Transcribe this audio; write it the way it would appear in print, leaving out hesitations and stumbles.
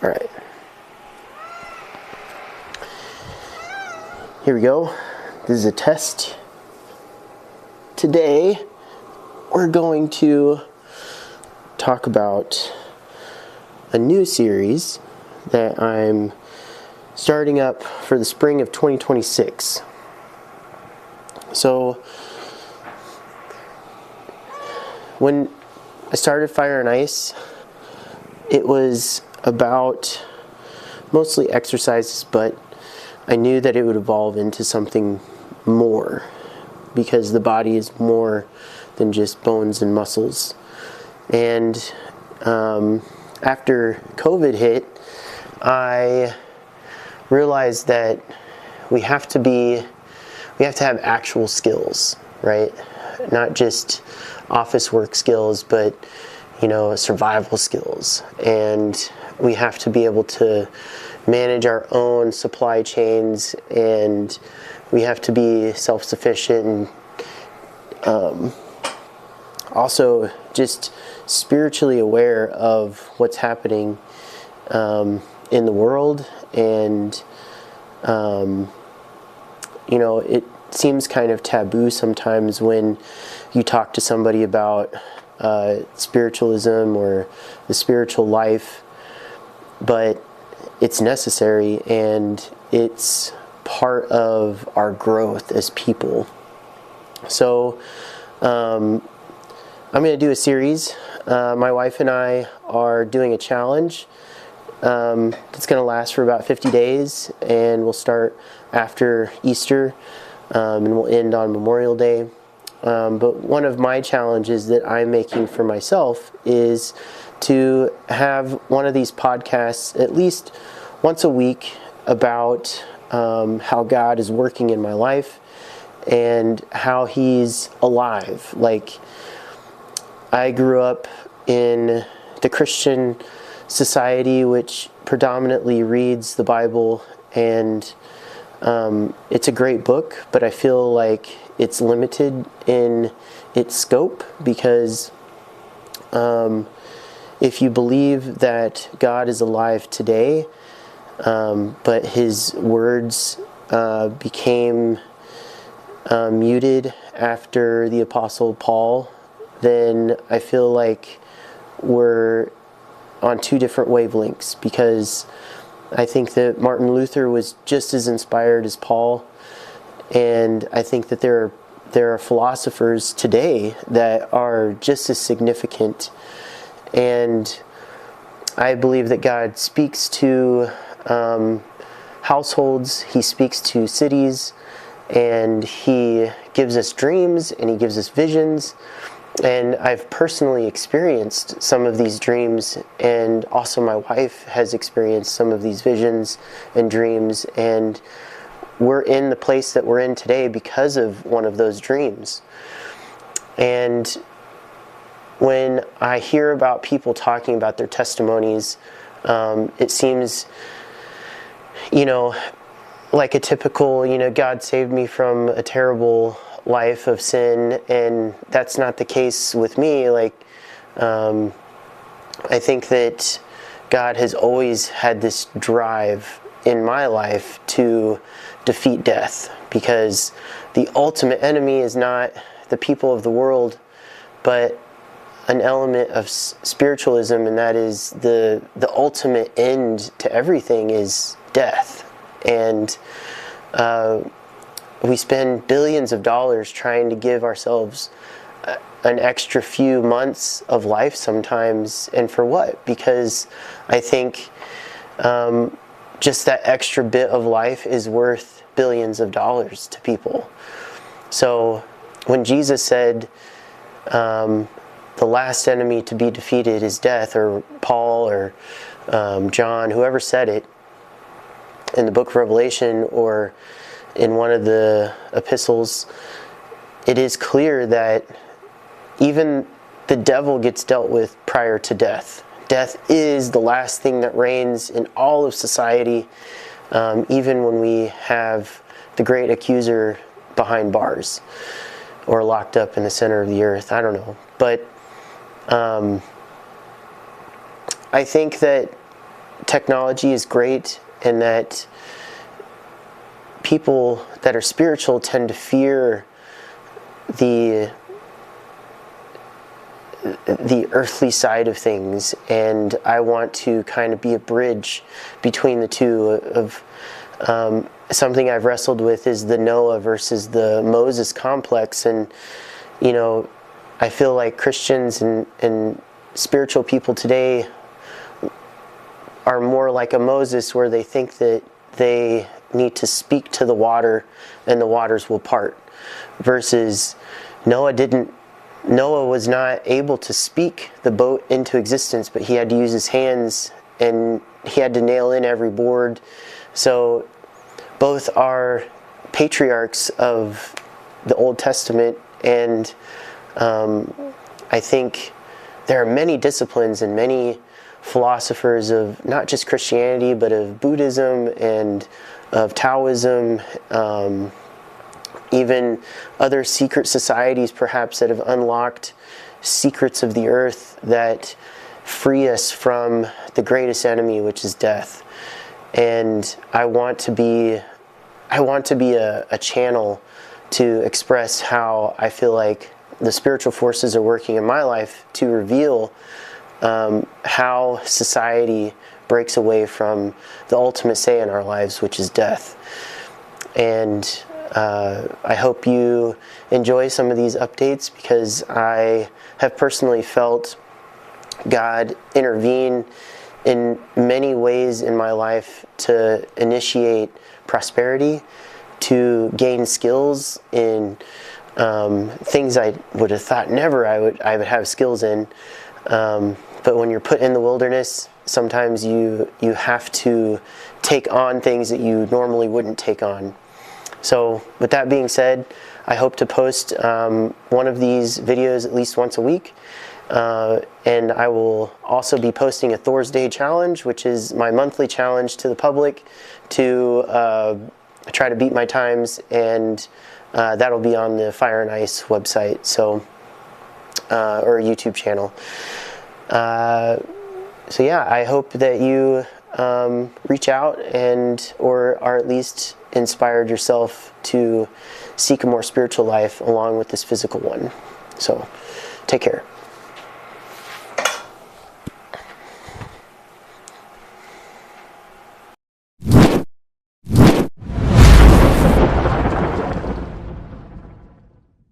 All right. Here we go. This is a test. Today, we're going to talk about a new series that I'm starting up for the spring of 2026. So, when I started Fire and Ice, it was about mostly exercises, but I knew that it would evolve into something more because the body is more than just bones and muscles. And after COVID hit, I realized that we have to have actual skills, right? Not just office work skills, but survival skills. And we have to be able to manage our own supply chains, and we have to be self-sufficient, and also just spiritually aware of what's happening in the world. And it seems kind of taboo sometimes when you talk to somebody about spiritualism or the spiritual life, but it's necessary and it's part of our growth as people. So I'm going to do a series. My wife and I are doing a challenge that's going to last for about 50 days, and we'll start after Easter and we'll end on Memorial Day. But one of my challenges that I'm making for myself is to have one of these podcasts at least once a week about how God is working in my life and how He's alive. Like, I grew up in the Christian society, which predominantly reads the Bible, and it's a great book, but I feel like it's limited in its scope because if you believe that God is alive today, but His words became muted after the Apostle Paul, then I feel like we're on two different wavelengths, because I think that Martin Luther was just as inspired as Paul, and I think that there are philosophers today that are just as significant. And I believe that God speaks to households, He speaks to cities, and He gives us dreams and He gives us visions. And I've personally experienced some of these dreams, and also my wife has experienced some of these visions and dreams, and we're in the place that we're in today because of one of those dreams. And when I hear about people talking about their testimonies, it seems, like a typical, God saved me from a terrible life of sin, and that's not the case with me. Like, I think that God has always had this drive in my life to defeat death, because the ultimate enemy is not the people of the world, but an element of spiritualism, and that is the ultimate end to everything is death. And we spend billions of dollars trying to give ourselves an extra few months of life sometimes, and for what? Because I think just that extra bit of life is worth billions of dollars to people. So when Jesus said the last enemy to be defeated is death, or Paul or John, whoever said it in the book of Revelation or in one of the epistles, it is clear that even the devil gets dealt with prior to death. Death is the last thing that reigns in all of society, even when we have the great accuser behind bars or locked up in the center of the earth. I don't know. But I think that technology is great, and that people that are spiritual tend to fear the earthly side of things, and I want to kind of be a bridge between the two. Of something I've wrestled with is the Noah versus the Moses complex, and I feel like Christians and spiritual people today are more like a Moses, where they think that they need to speak to the water and the waters will part, versus Noah was not able to speak the boat into existence, but he had to use his hands, and he had to nail in every board. So both are patriarchs of the Old Testament, and I think there are many disciplines and many philosophers of not just Christianity, but of Buddhism and of Taoism, even other secret societies perhaps that have unlocked secrets of the earth that free us from the greatest enemy, which is death. And I want to be a channel to express how I feel like the spiritual forces are working in my life to reveal how society breaks away from the ultimate say in our lives, which is death. And I hope you enjoy some of these updates, because I have personally felt God intervene in many ways in my life to initiate prosperity, to gain skills in things I would have thought never I would have skills in. But when you're put in the wilderness, sometimes you have to take on things that you normally wouldn't take on. So with that being said, I hope to post one of these videos at least once a week. And I will also be posting a Thor's Day challenge, which is my monthly challenge to the public to try to beat my times, and that'll be on the Fire and Ice website, or YouTube channel. So yeah, I hope that you reach out or are at least inspired yourself to seek a more spiritual life along with this physical one. So take care.